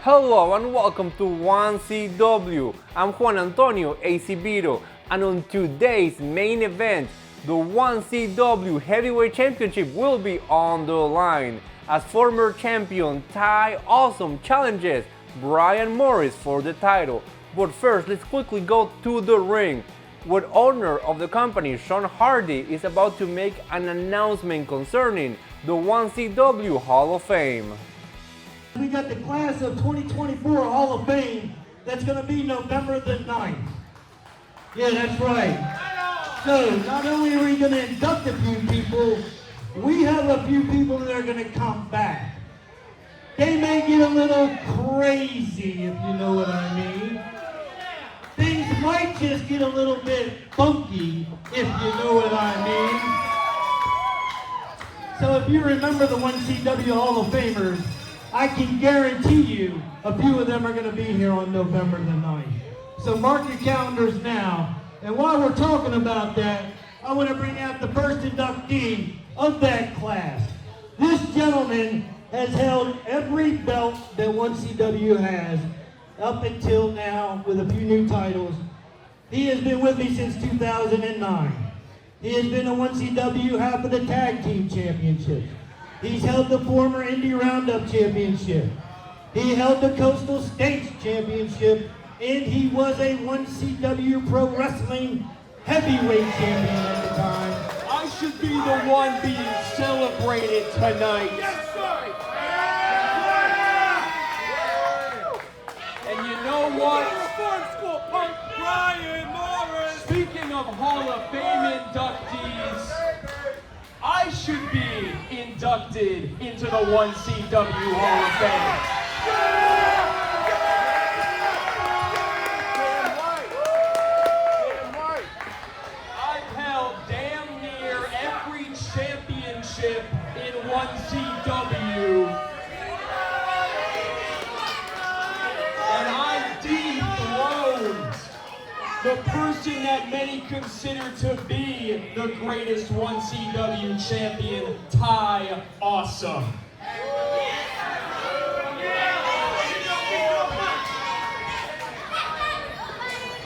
Hello and welcome to 1CW. I'm Juan Antonio Acibito, and on today's main event, the 1CW Heavyweight Championship will be on the line as former champion Ty Awesome challenges Brian Morris for the title. But first, let's quickly go to the ring. What owner of the company, Sean Hardy, is about to make an announcement concerning the 1CW Hall of Fame. We got the class of 2024 Hall of Fame that's going to be November the 9th. Yeah, that's right. So, not only are we going to induct a few people, we have a few people that are going to come back. They may get a little crazy, if you know what I mean. Things might just get a little bit funky, if you know what I mean. So if you remember the 1CW Hall of Famers, I can guarantee you a few of them are going to be here on November the 9th. So mark your calendars now. And while we're talking about that, I want to bring out the first inductee of that class. This gentleman has held every belt that 1CW has up until now with a few new titles. He has been with me since 2009. He has been a 1CW half of the tag team championship. He's held the former Indie Roundup Championship. He held the Coastal States Championship, and he was a 1CW Pro Wrestling Heavyweight Champion at the time. I should be the one being celebrated tonight. Yes, sir! And you know what? Reform School Punk Brian Morris! Speaking of Hall of Fame inductees, I should be inducted into the 1CW Hall of Fame. I've held damn near every championship in 1CW. And I've dethroned the person that many consider to be the greatest 1CW champion, Ty Awesome.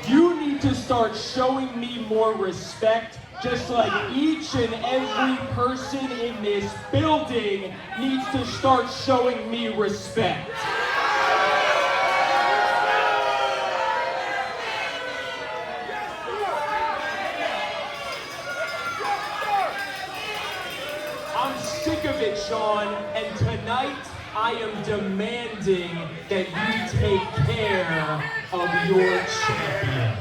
You need to start showing me more respect, just like each and every person in this building needs to start showing me respect. I'm sick of it, Sean, and tonight I am demanding that you take care of your champion.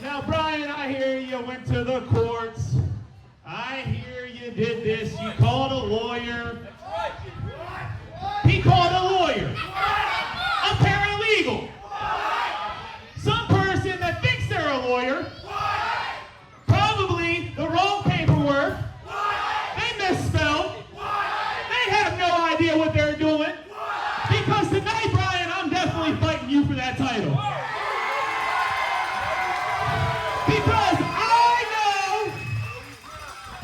Now, Brian, I hear you went to the courts. I hear you did this. You called a lawyer. He called a lawyer. A paralegal. Some person that thinks they're a lawyer. Probably the wrong paperwork. They misspelled. They have no idea what they're doing. Because tonight, Brian, I'm definitely fighting you for that title. Because I know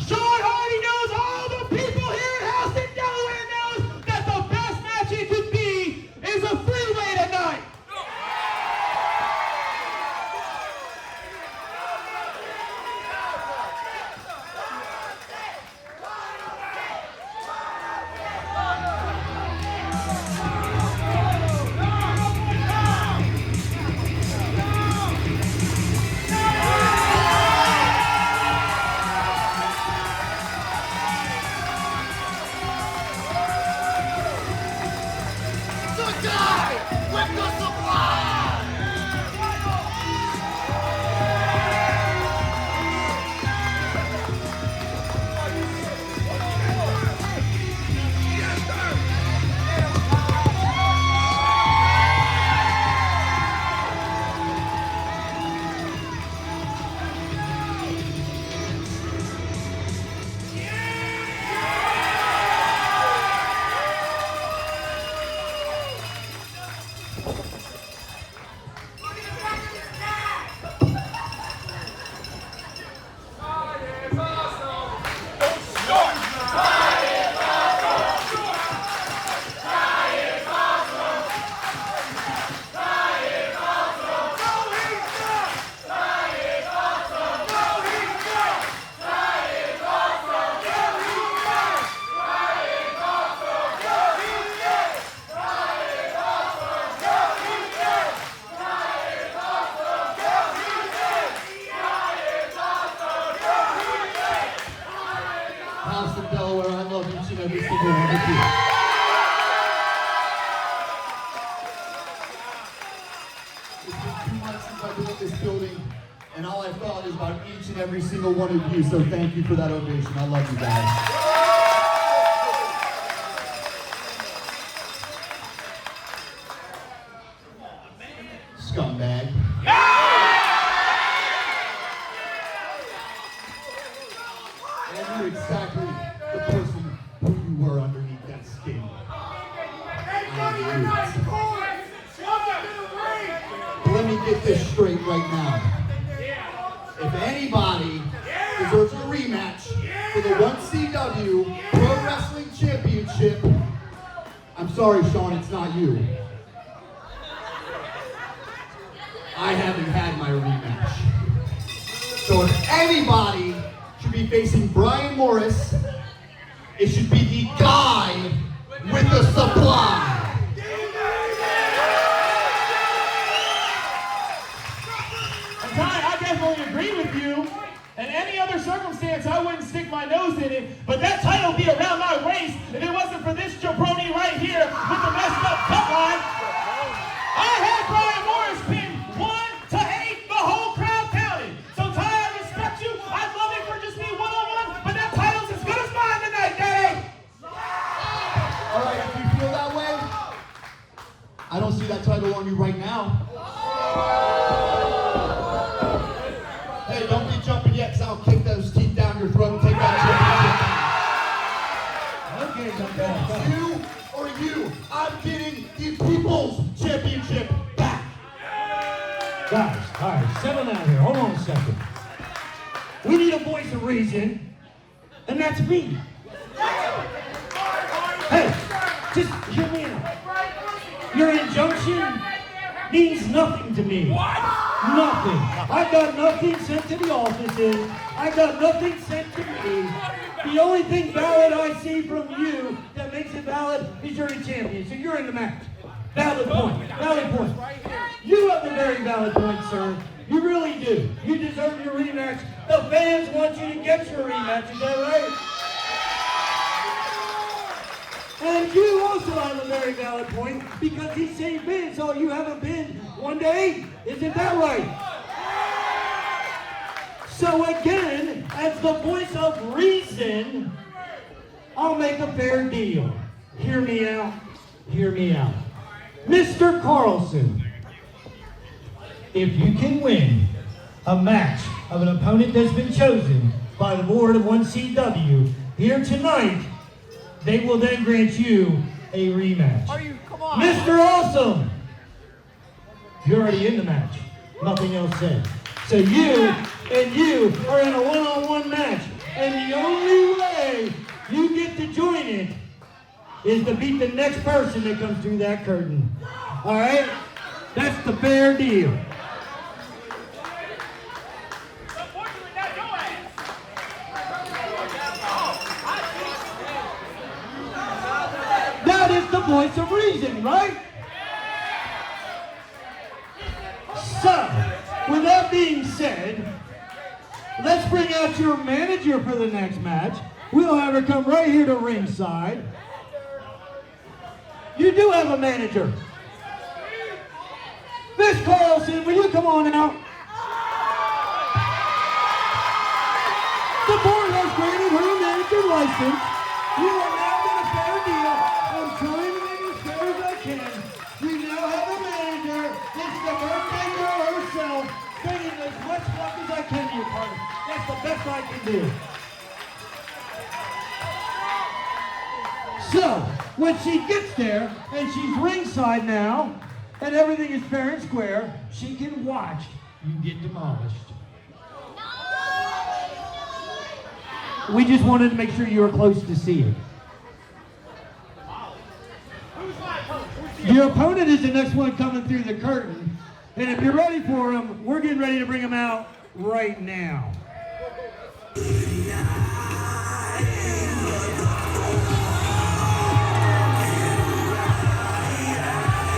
Sean Hardy knows all the people here in Houston, Delaware knows that the best match it could be is a three-way tonight. you. It's been 2 months since I've been in this building, and all I've thought is about each and every single one of you, so thank you for that ovation. I love you guys. Scumbag. I knew exactly the person who you were underneath that skin. But let me get this straight right now. If anybody deserves a rematch for the 1CW Pro Wrestling Championship, I'm sorry, Sean, it's not you. I haven't had my rematch. So if anybody should be facing Brian Morris, it should be the guy with the supply. I definitely agree with you. In any other circumstance, I wouldn't stick my nose in it. But that title would be around my waist if it wasn't for this jabroni right here with the messed up cut line. I had Brian Morris pinned 1-8. The whole crowd counted. So Ty, I respect you. I'd love it for just me one-on-one, but that title's as good as mine tonight, Daddy. All right, if you feel that way, I don't see that title on you right now. Hey, don't be jumping yet, because I'll kick those teeth down your throat and take that championship back. Okay, you or you, I'm getting the People's Championship back. Guys, all right, settle down here. Hold on a second. We need a voice of reason, and that's me. Hey, just hear me out. Your injunction means nothing to me. Nothing. I got nothing sent to the offices. I got nothing sent to me. The only thing valid I see from you that makes it valid is you're a champion, so you're in the match. Valid point. Valid point. You have a very valid point, sir. You really do. You deserve your rematch. The fans want you to get your rematch. Is that right? And you also have a very valid point because he's saying been, so you haven't been 1-8. Isn't that right? So again, as the voice of reason, I'll make a fair deal. Hear me out. Hear me out. Mr. Carlson, if you can win a match of an opponent that's been chosen by the board of 1CW here tonight, they will then grant you a rematch. Come on. Mr. Awesome, you're already in the match. Nothing else said. So you and you are in a one-on-one match. And the only way you get to join it is to beat the next person that comes through that curtain. All right? That's the fair deal. That is the voice of reason, right? So, with that being said, let's bring out your manager for the next match. We'll have her come right here to ringside. You do have a manager. Miss Carlson, will you come on out? The board has granted her a manager license. You are now in a fair deal. I'm trying to make it as fair as I can. We now have a manager. It's the birthday girl herself, bringing as much luck as I can to your party. That's the best I can do. So, when she gets there, and she's ringside now, and everything is fair and square, she can watch you get demolished. We just wanted to make sure you were close to see it. Your opponent is the next one coming through the curtain, and if you're ready for him, we're getting ready to bring him out right now.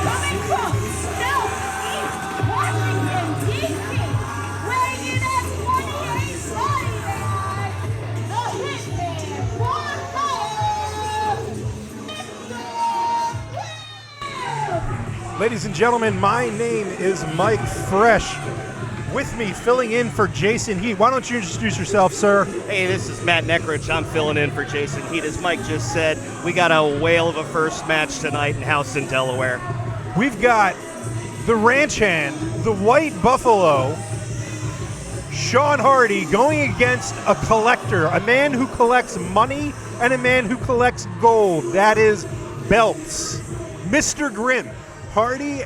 Coming from Southeast Washington, D.C., weighing in at 28 body weight, the Hitman, Carlson. Ladies and gentlemen, my name is Mike Fresh. With me, filling in for Jason Heat. Why don't you introduce yourself, sir? Hey, this is Matt Neckrich. I'm filling in for Jason Heat. As Mike just said, we got a whale of a first match tonight in Houston, Delaware. We've got the ranch hand, the White Buffalo, Sean Hardy, going against a collector, a man who collects money and a man who collects gold. That is belts. Mr. Grimm. Hardy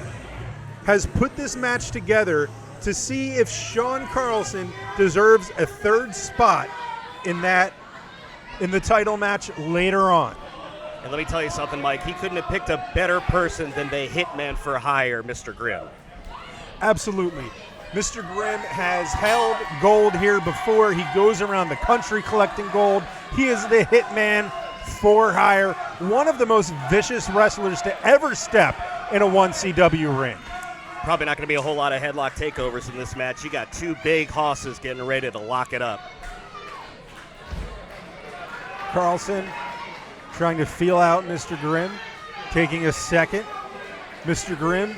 has put this match together to see if Sean Carlson deserves a third spot in the title match later on. And let me tell you something, Mike. He couldn't have picked a better person than the hitman for hire, Mr. Grimm. Absolutely. Mr. Grimm has held gold here before. He goes around the country collecting gold. He is the hitman for hire, one of the most vicious wrestlers to ever step in a 1CW ring. Probably not going to be a whole lot of headlock takeovers in this match. You got two big hosses getting ready to lock it up. Carlson trying to feel out Mr. Grimm, taking a second. Mr. Grimm,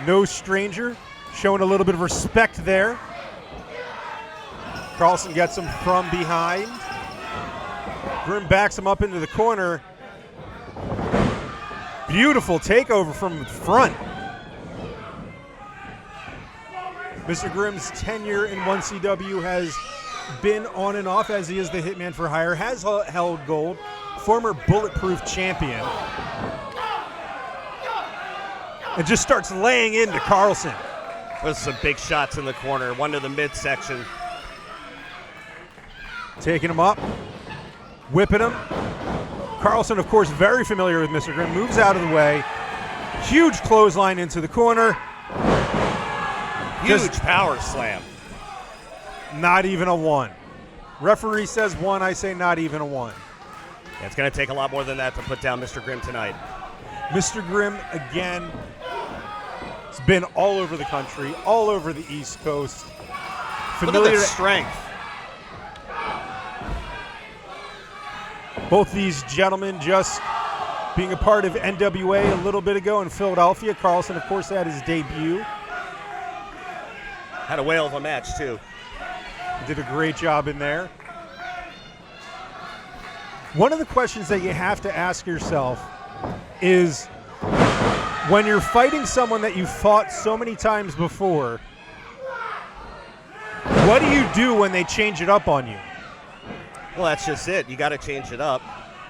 no stranger, showing a little bit of respect there. Carlson gets him from behind. Grimm backs him up into the corner. Beautiful takeover from the front. Mr. Grimm's tenure in 1CW has been on and off, as he is the hitman for hire, has held gold, former Bulletproof champion, and just starts laying into Carlson. There's some big shots in the corner, one to the midsection. Taking him up, whipping him. Carlson, of course, very familiar with Mr. Grimm, moves out of the way. Huge clothesline into the corner. Huge power slam. Not even a one. Referee says one, I say not even a one. Yeah, it's going to take a lot more than that to put down Mr. Grimm tonight. Mr. Grimm, again, has been all over the country, all over the East Coast. Look at the strength. Both these gentlemen just being a part of NWA a little bit ago in Philadelphia. Carlson, of course, had his debut. Had a whale of a match, too. Did a great job in there. One of the questions that you have to ask yourself is, when you're fighting someone that you've fought so many times before, what do you do when they change it up on you? Well, that's just it. You got to change it up.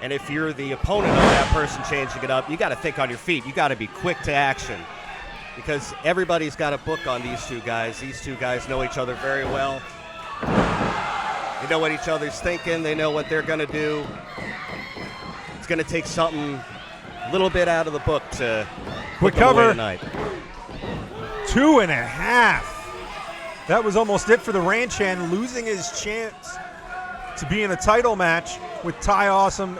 And if you're the opponent of that person changing it up, you got to think on your feet. You got to be quick to action, because everybody's got a book on these two guys. These two guys know each other very well. They know what each other's thinking. They know what they're going to do. It's going to take something a little bit out of the book to quick put them away cover tonight. 2.5. That was almost it for the ranch hand, losing his chance to be in a title match with Ty Awesome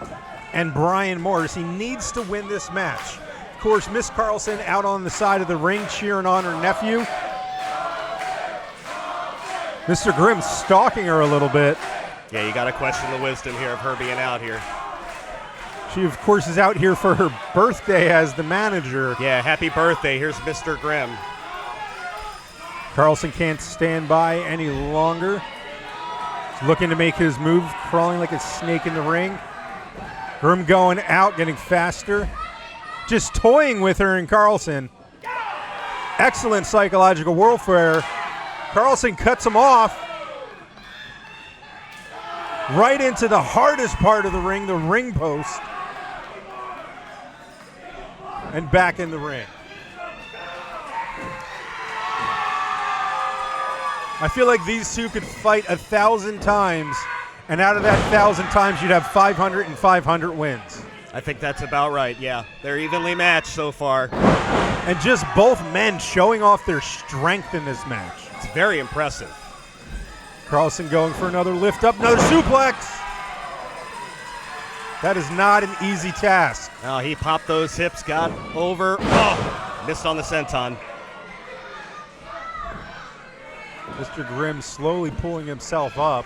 and Brian Morris. He needs to win this match. Of course, Miss Carlson out on the side of the ring cheering on her nephew. Mr. Grimm stalking her a little bit. Yeah, you got to question the wisdom here of her being out here. She, of course, is out here for her birthday as the manager. Yeah, happy birthday. Here's Mr. Grimm. Carlson can't stand by any longer. He's looking to make his move, crawling like a snake in the ring. Grimm going out, getting faster. Just toying with her and Carlson. Excellent psychological warfare. Carlson cuts him off. Right into the hardest part of the ring post. And back in the ring. I feel like these two could fight 1,000 times, and out of that 1,000 times, you'd have 500 and 500 wins. I think that's about right, yeah. They're evenly matched so far. And just both men showing off their strength in this match. It's very impressive. Carlson going for another lift up, another suplex. That is not an easy task. Now he popped those hips, got over. Oh, missed on the senton. Mr. Grimm slowly pulling himself up.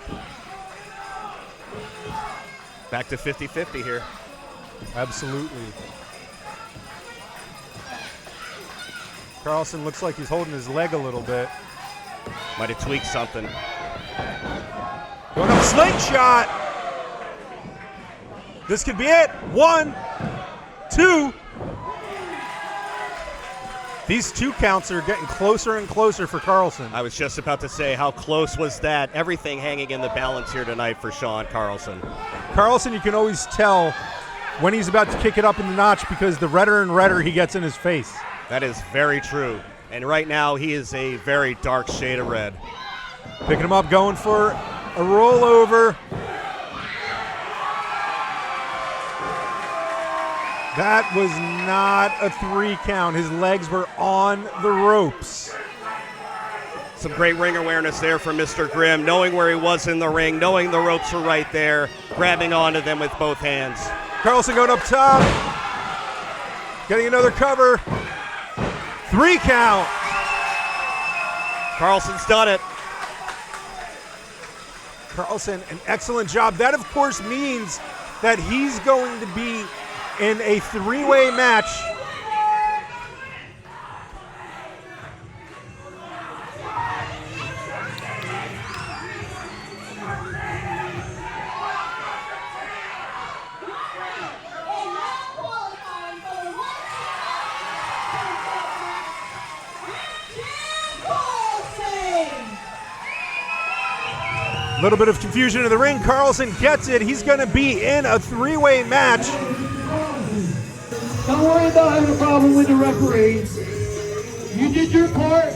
Back to 50-50 here. Absolutely. Carlson looks like he's holding his leg a little bit. Might have tweaked something. Going up, slingshot. This could be it. 1, 2. These 2 counts are getting closer and closer for Carlson. I was just about to say, how close was that? Everything hanging in the balance here tonight for Sean Carlson. Carlson, you can always tell when he's about to kick it up in the notch because the redder and redder he gets in his face. That is very true. And right now, he is a very dark shade of red. Picking him up, going for a rollover. That was not a 3 count. His legs were on the ropes. Some great ring awareness there from Mr. Grimm, knowing where he was in the ring, knowing the ropes were right there, grabbing onto them with both hands. Carlson going up top. Getting another cover. 3 count. Carlson's done it. Carlson, an excellent job. That, of course, means that he's going to be in a 3-way match. A little bit of confusion in the ring. Carlson gets it. He's going to be in a 3-way match. Don't worry about having a problem with the referee. You did your part.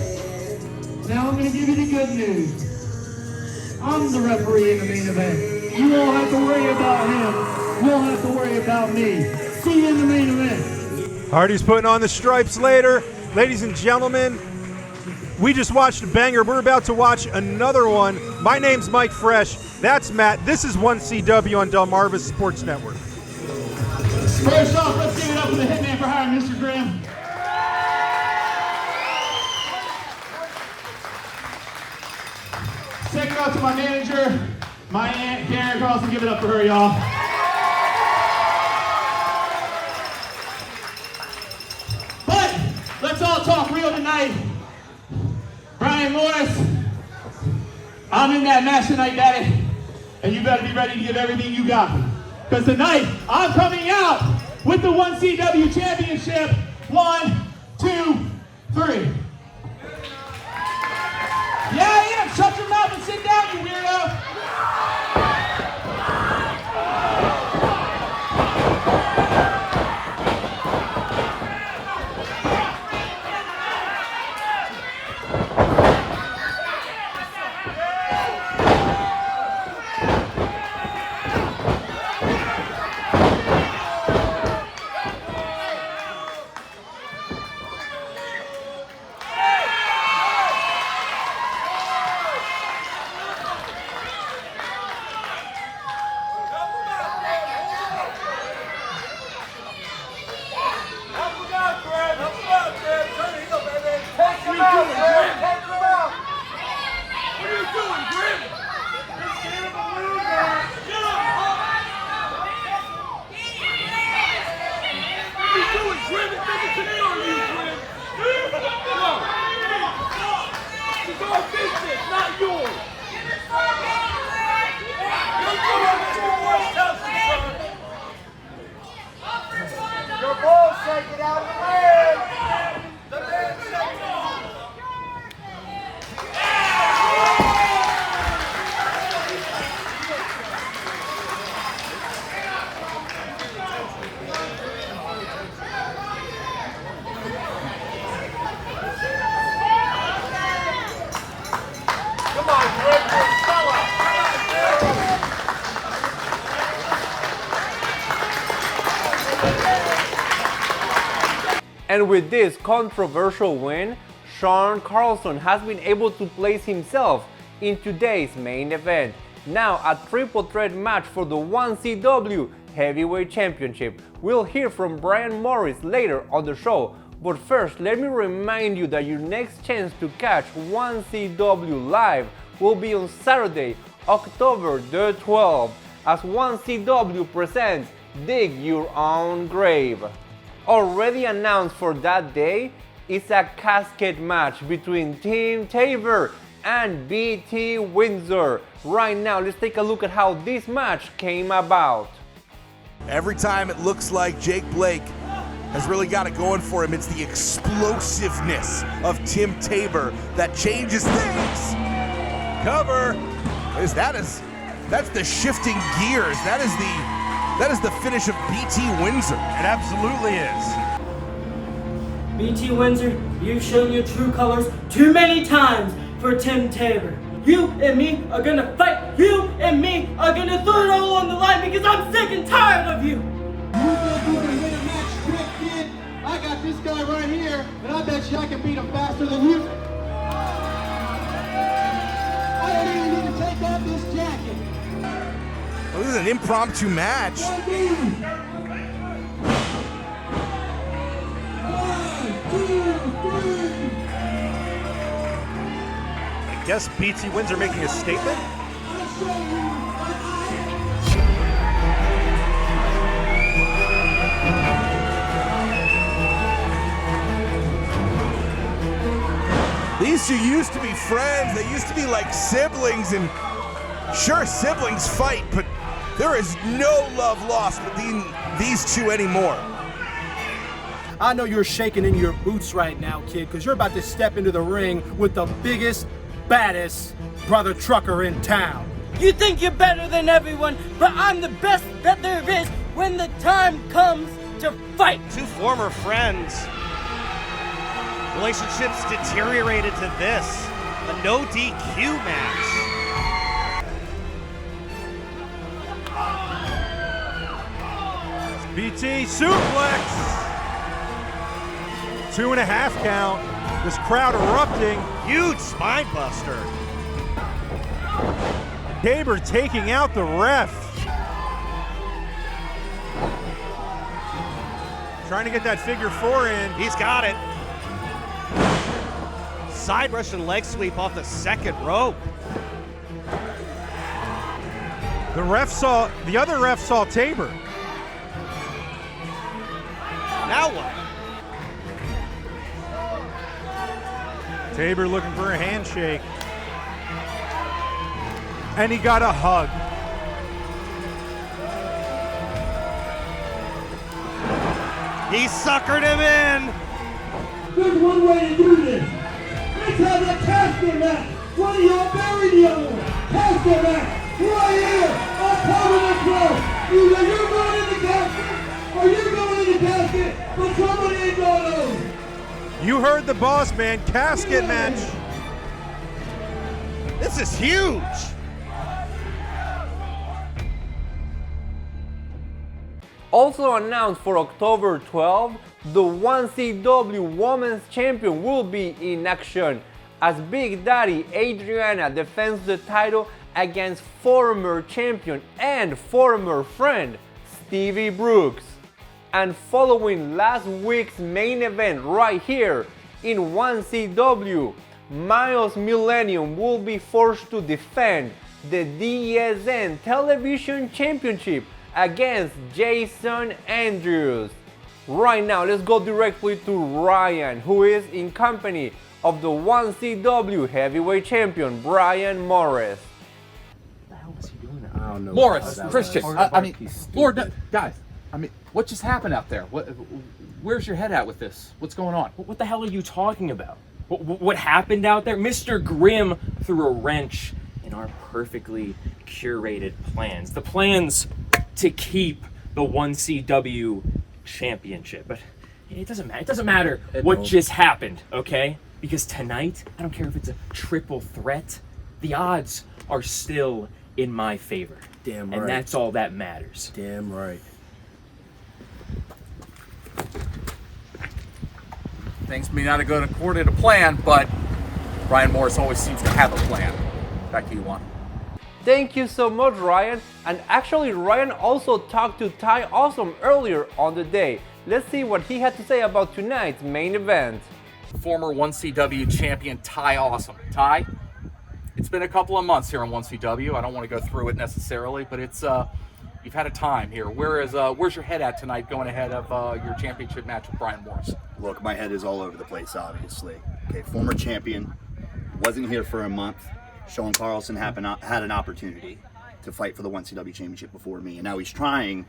Now I'm going to give you the good news. I'm the referee in the main event. You won't have to worry about him. You won't have to worry about me. See you in the main event. Hardy's putting on the stripes later. Ladies and gentlemen, we just watched a banger. We're about to watch another one. My name's Mike Fresh. That's Matt. This is 1CW on Delmarva Sports Network. First off, let's give it up for the hitman for hiring Mr. Grimm. Second off to my manager, my aunt, Karen Carlson. Give it up for her, y'all. But let's all talk real tonight. Brian Morris, I'm in that match tonight, Daddy, and you better be ready to give everything you got. Because tonight, I'm coming out with the 1CW Championship. 1, 2, 3. Yeah, I am. Shut your mouth and sit down, you weirdo. And with this controversial win, Sean Carlson has been able to place himself in today's main event. Now a triple threat match for the 1CW Heavyweight Championship. We'll hear from Brian Morris later on the show, but first let me remind you that your next chance to catch 1CW live will be on Saturday, October the 12th, as 1CW presents Dig Your Own Grave. Already announced for that day, is a casket match between Team Tabor and BT Windsor. Right now, let's take a look at how this match came about. Every time it looks like Jake Blake has really got it going for him, it's the explosiveness of Tim Tabor that changes things. Cover. That's the shifting gears. That is the finish of BT Windsor. It absolutely is. BT Windsor, you've shown your true colors too many times for Tim Tabor. You and me are gonna fight. You and me are gonna throw it all on the line because I'm sick and tired of you. You think you can win a match quick, kid? I got this guy right here, and I bet you I can beat him faster than you. I don't even need to take off this jacket. Well, this is an impromptu match. I guess BT Windsor making a statement? These two used to be friends. They used to be like siblings, and sure, siblings fight, but there is no love lost between these two anymore. I know you're shaking in your boots right now, kid, because you're about to step into the ring with the biggest, baddest brother trucker in town. You think you're better than everyone, but I'm the best that there is when the time comes to fight. Two former friends. Relationships deteriorated to this. A no DQ match. BT suplex. 2.5 count. This crowd erupting. Huge spine buster. Tabor taking out the ref. Trying to get that figure 4 in. He's got it. Side Russian leg sweep off the second rope. The other ref saw Tabor. Now what? Tabor looking for a handshake. And he got a hug. He suckered him in. There's one way to do this. Let's have a casket match. One of y'all bury the other one. Casket match. Right here on Permanent Pro. Either you're going in the casket or you're going in the casket, but somebody ain't going over. You heard the boss, man. Casket match. This is huge. Also announced for October 12, the 1CW Women's Champion will be in action as Big Daddy Adriana defends the title against former champion and former friend Stevie Brooks. And following last week's main event right here in 1CW, Miles Millennium will be forced to defend the DSN Television Championship against Jason Andrews. Right now, let's go directly to Ryan, who is in company of the 1CW Heavyweight Champion, Brian Morris. What the hell was he doing? I don't know. Morris, Christian, I mean, Lord, guys, I mean, what just happened out there? Where's your head at with this? What's going on? What the hell are you talking about? What happened out there? Mr. Grimm threw a wrench in our perfectly curated plans. The plans to keep the 1CW championship. But it doesn't matter. It doesn't matter what just happened, okay? Because tonight, I don't care if it's a triple threat, the odds are still in my favor. Damn right. And that's all that matters. Damn right. Things may not have gone according to plan, but Brian Morris always seems to have a plan. Back to you, Juan. Thank you so much, Ryan. And actually, Ryan also talked to Ty Awesome earlier on the day. Let's see what he had to say about tonight's main event. Former 1CW champion Ty Awesome. Ty, it's been a couple of months here on 1CW. I don't want to go through it necessarily, but it's You've had a time here. Where's your head at tonight going ahead of your championship match with Brian Morris? Look, my head is all over the place, obviously. Okay, former champion, wasn't here for a month. Sean Carlson had an opportunity to fight for the 1CW championship before me, and now he's trying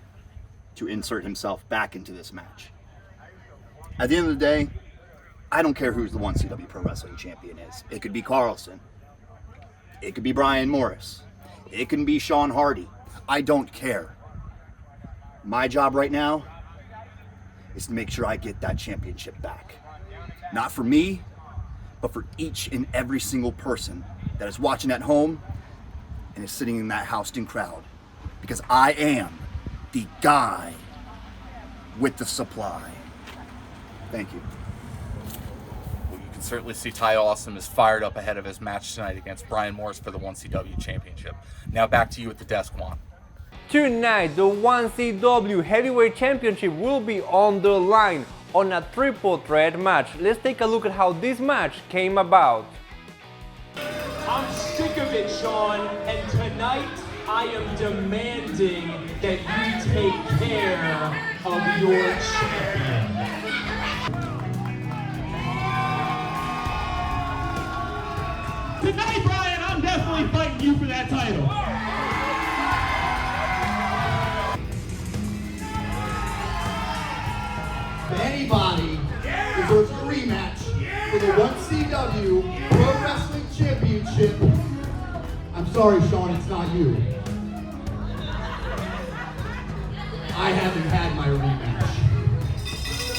to insert himself back into this match. At the end of the day, I don't care who's the 1CW Pro Wrestling Champion is. It could be Carlson. It could be Brian Morris. It can be Sean Hardy. I don't care. My job right now is to make sure I get that championship back. Not for me, but for each and every single person that is watching at home and is sitting in that Houston crowd. Because I am the guy with the supply. Thank you. Well, you can certainly see Ty Awesome is fired up ahead of his match tonight against Brian Morris for the 1CW championship. Now back to you at the desk, Juan. Tonight, the 1CW Heavyweight Championship will be on the line on a triple threat match. Let's take a look at how this match came about. I'm sick of it, Sean, and tonight I am demanding that you take care of your champion. Tonight, Brian, I'm definitely fighting you for that title. If anybody deserves a rematch for the 1CW Pro Wrestling Championship, I'm sorry, Sean, it's not you. I haven't had my rematch.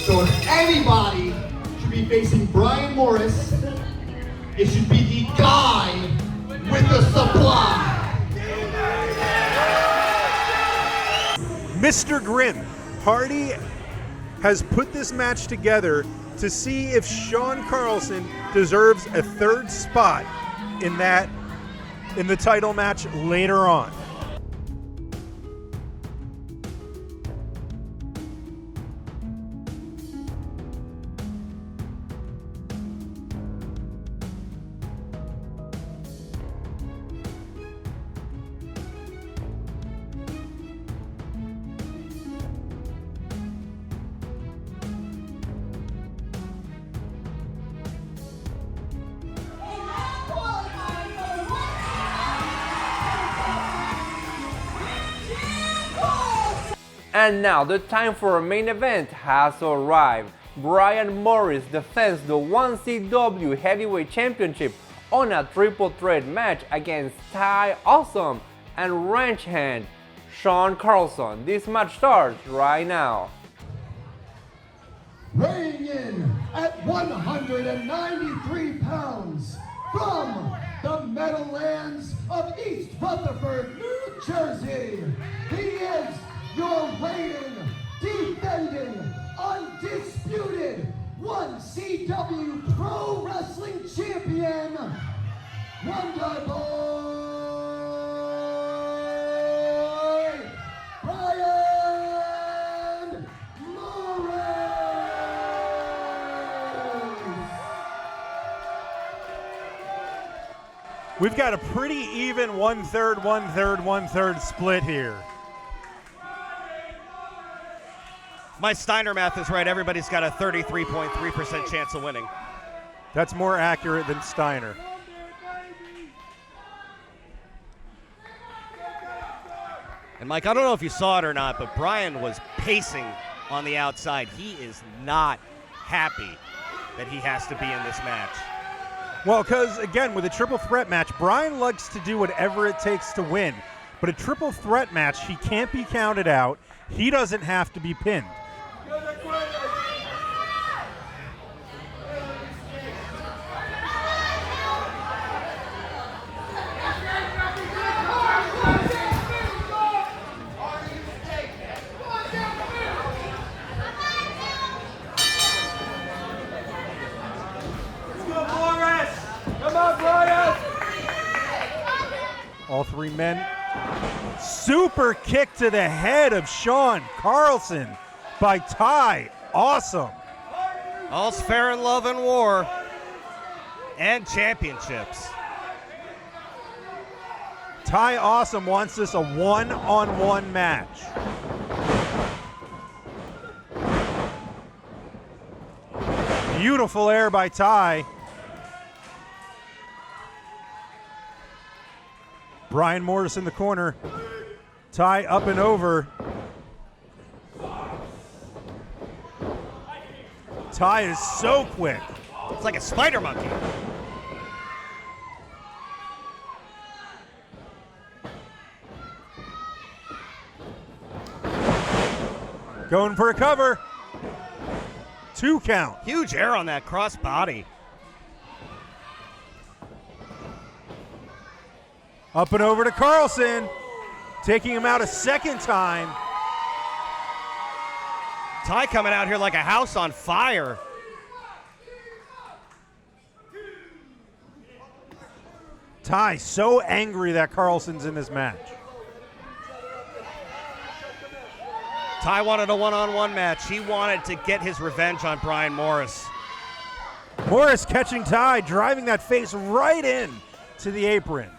So if anybody should be facing Brian Morris, it should be the guy with the supply. Mr. Grimm, Hardy has put this match together to see if Sean Carlson deserves a third spot in the title match later on. And now the time for our main event has arrived. Brian Morris defends the 1CW Heavyweight Championship on a triple threat match against Ty Awesome and wrench hand Sean Carlson. This match starts right now. Weighing in at 193 pounds from the Meadowlands of East Rutherford, New Jersey, he is your reigning, defending, undisputed 1CW Pro Wrestling Champion, Wonder Boy, Brian Morris. We've got a pretty even 1/3, 1/3, 1/3 split here. My Steiner math is right. Everybody's got a 33.3% chance of winning. That's more accurate than Steiner. And Mike, I don't know if you saw it or not, but Brian was pacing on the outside. He is not happy that he has to be in this match. Well, because, again, with a triple threat match, Brian likes to do whatever it takes to win. But a triple threat match, he can't be counted out. He doesn't have to be pinned. All three men. Super kick to the head of Sean Carlson by Ty Awesome. All's fair in love and war and championships. Ty Awesome wants this a one-on-one match. Beautiful air by Ty. Brian Morris in the corner. Ty up and over. Ty is so quick. It's like a spider monkey. Going for a cover. 2 count. Huge air on that cross body. Up and over to Carlson. Taking him out a second time. Ty coming out here like a house on fire. Ty so angry that Carlson's in this match. Ty wanted a one-on-one match. He wanted to get his revenge on Brian Morris. Morris catching Ty, driving that face right in to the apron.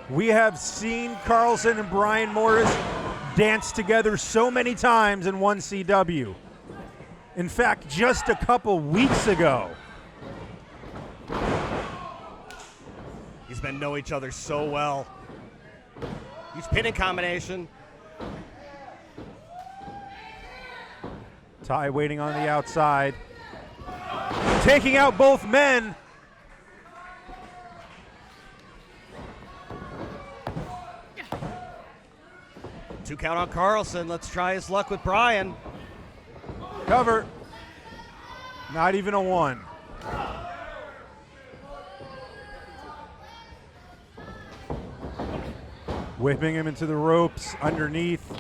We have seen Carlson and Brian Morris dance together so many times in 1CW. In fact, just a couple weeks ago. These men know each other so well. Huge pinning combination. Ty waiting on the outside. Taking out both men. Two count on Carlson. Let's try his luck with Brian. Cover. Not even a 1. Whipping him into the ropes underneath.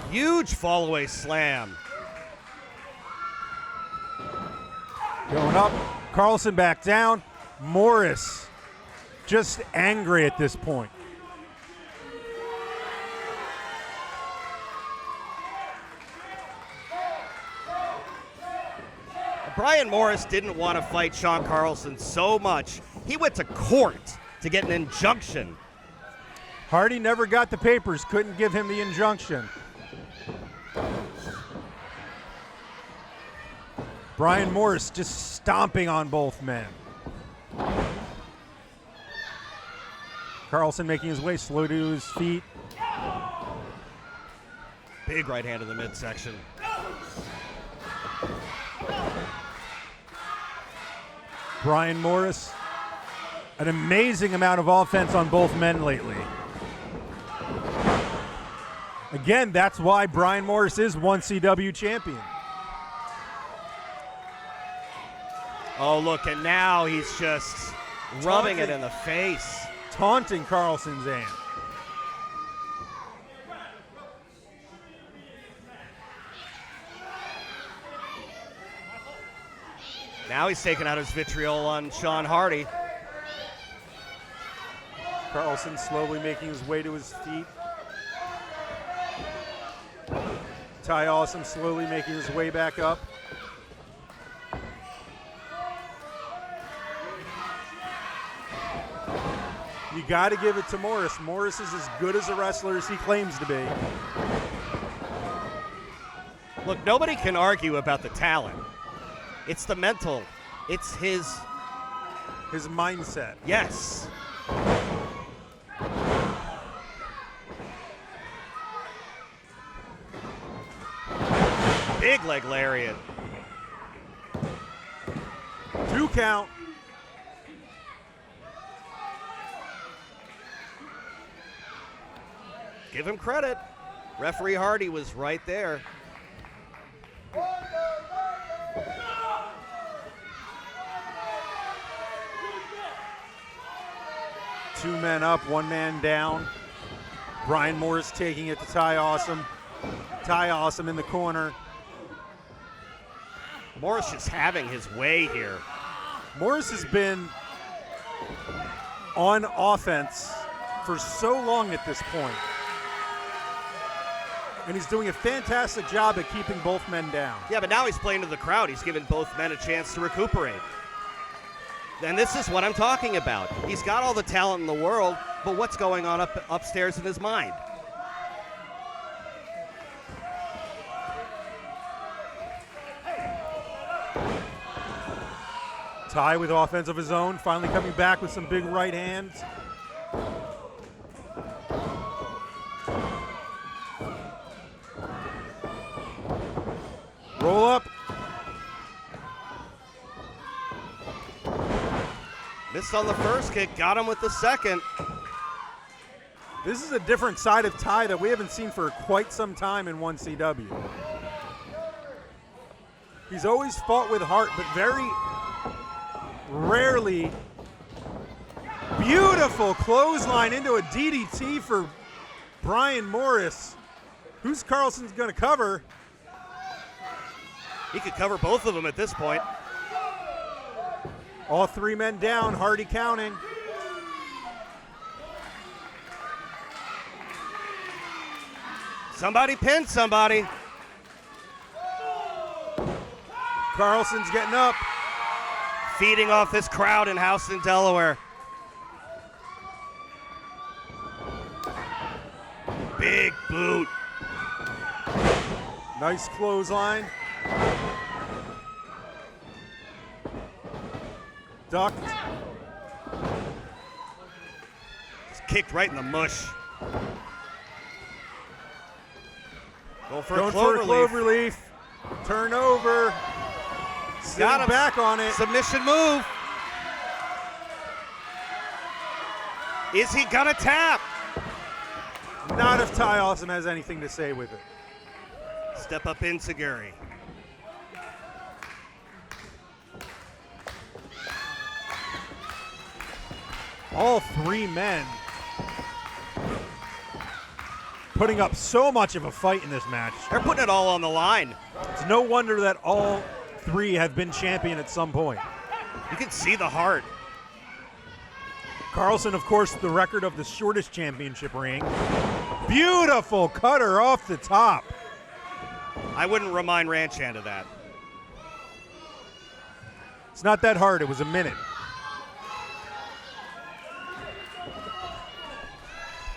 Huge fall-away slam. Going up. Carlson back down. Morris just angry at this point. Brian Morris didn't want to fight Sean Carlson so much, he went to court to get an injunction. Hardy never got the papers, couldn't give him the injunction. Brian Morris just stomping on both men. Carlson making his way slow to his feet. Big right hand in the midsection. Brian Morris, an amazing amount of offense on both men lately. Again, that's why Brian Morris is 1CW champion. Oh, look, and now he's just rubbing it in the face. Taunting Carlson's aunt. Now he's taking out his vitriol on Sean Hardy. Carlson slowly making his way to his feet. Ty Awesome slowly making his way back up. You got to give it to Morris. Morris is as good as a wrestler as he claims to be. Look, nobody can argue about the talent. It's the mental. It's his mindset. Yes. Big leg lariat. 2 count. Give him credit. Referee Hardy was right there. Two men up, 1 man down. Brian Morris taking it to Ty Awesome. Ty Awesome in the corner. Morris just having his way here. Morris has been on offense for so long at this point. And he's doing a fantastic job at keeping both men down. Yeah, but now he's playing to the crowd. He's giving both men a chance to recuperate. And this is what I'm talking about. He's got all the talent in the world, but what's going on upstairs in his mind? Ty with offense of his own, finally coming back with some big right hands. Roll up. Missed on the first kick, got him with the second. This is a different side of Ty that we haven't seen for quite some time in 1CW. He's always fought with heart, but very rarely. Beautiful clothesline into a DDT for Brian Morris. Who's Carlson's going to cover? He could cover both of them at this point. All three men down, Hardy counting. Somebody pinned somebody. Carlson's getting up. Feeding off this crowd in Houston, Delaware. Big boot. Nice clothesline. Ducked. Just kicked right in the mush. Going for a clover leaf. Turn over. Got him. Back on it. Submission move. Is he gonna tap? Not if Ty Awesome has anything to say with it. Step up in Seguri. All three men putting up so much of a fight in this match. They're putting it all on the line. It's no wonder that all three have been champion at some point. You can see the heart. Carlson, of course, the record of the shortest championship ring. Beautiful cutter off the top. I wouldn't remind Ranchan of that. It's not that hard. It was a minute.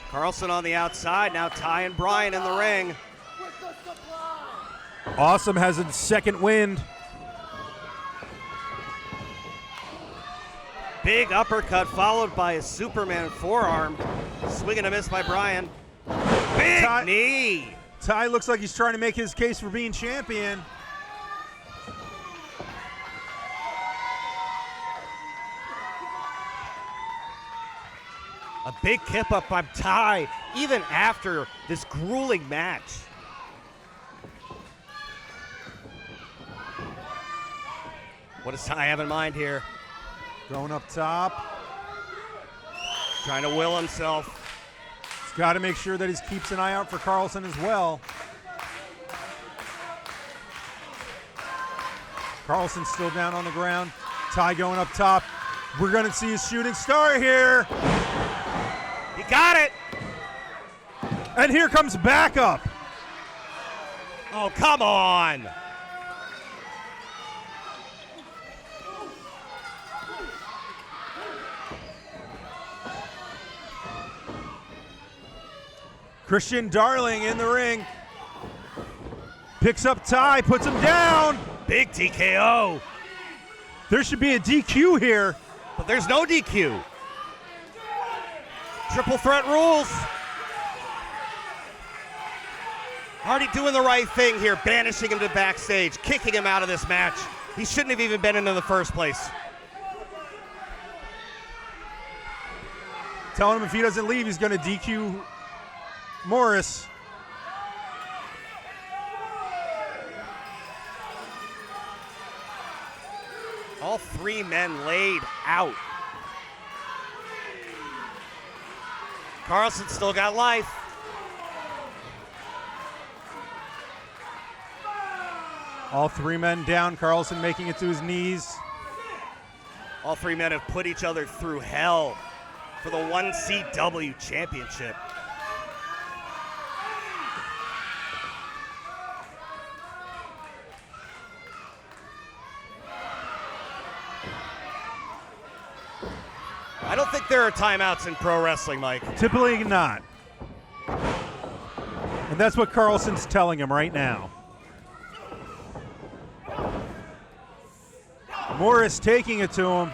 Carlson on the outside. Now Ty and Brian in the ring. Awesome has a second wind. Big uppercut followed by a Superman forearm. Swing and a miss by Brian. Big knee. Ty looks like he's trying to make his case for being champion. A big kip up by Ty, even after this grueling match. What does Ty have in mind here? Going up top. Trying to will himself. He's got to make sure that he keeps an eye out for Carlson as well. Carlson's still down on the ground. Ty going up top. We're going to see a shooting star here. He got it. And here comes backup. Oh, come on. Christian Darling in the ring. Picks up Ty, puts him down. Big TKO. There should be a DQ here. But there's no DQ. Triple threat rules. Hardy doing the right thing here, banishing him to backstage, kicking him out of this match. He shouldn't have even been in the first place. Telling him if he doesn't leave, he's going to DQ Morris. All three men laid out. Carlson still got life. All three men down. Carlson making it to his knees. All three men have put each other through hell for the 1CW championship. I don't think there are timeouts in pro wrestling, Mike. Typically not. And that's what Carlson's telling him right now. Morris taking it to him.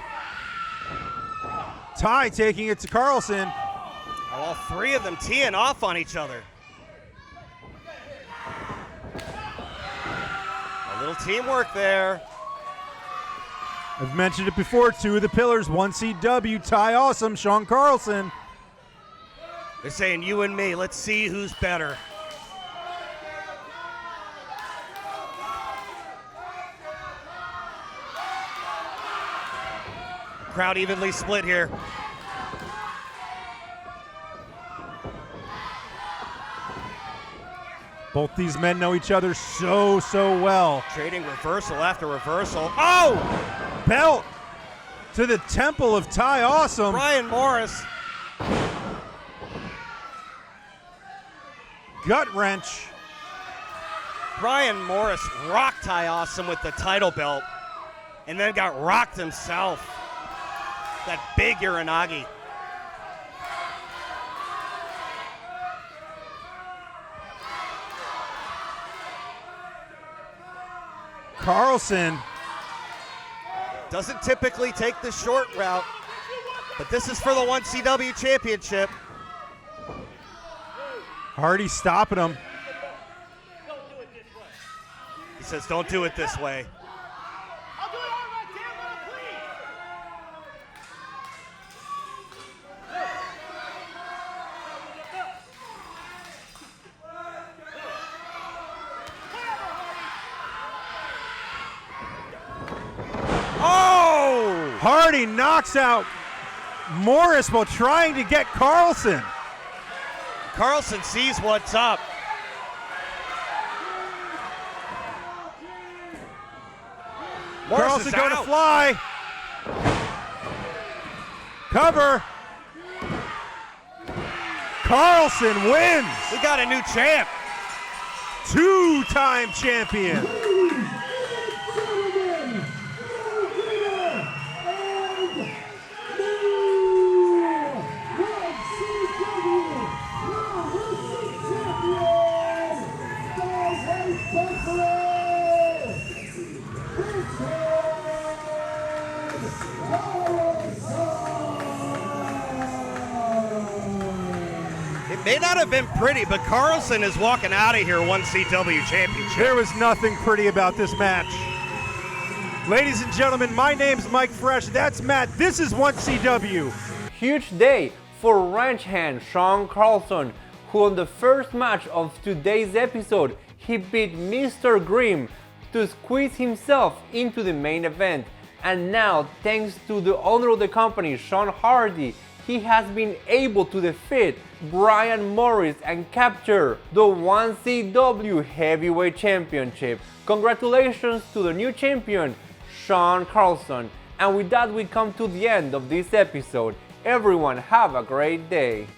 Ty taking it to Carlson. All three of them teeing off on each other. A little teamwork there. I've mentioned it before, two of the pillars, 1CW, Ty Awesome, Sean Carlson. They're saying you and me, let's see who's better. Crowd evenly split here. Both these men know each other so well. Trading reversal after reversal. Oh! Belt to the temple of Ty Awesome. Brian Morris. Gut wrench. Brian Morris rocked Ty Awesome with the title belt and then got rocked himself. That big Uranagi. Carlson doesn't typically take the short route, but this is for the 1CW championship. Hardy stopping him. He says, don't do it this way. Oh! Hardy knocks out Morris while trying to get Carlson. Carlson sees what's up. Carlson going to fly. Cover. Carlson wins. We got a new champ. Two-time champion. May not have been pretty, but Carlson is walking out of here 1CW championship. There was nothing pretty about this match. Ladies and gentlemen, my name's Mike Fresh. That's Matt. This is 1CW. Huge day for ranch hand Sean Carlson, who on the first match of today's episode, he beat Mr. Grimm to squeeze himself into the main event. And now, thanks to the owner of the company, Sean Hardy, he has been able to defeat Brian Morris and capture the 1CW Heavyweight Championship. Congratulations to the new champion, Sean Carlson. And with that, we come to the end of this episode. Everyone have a great day.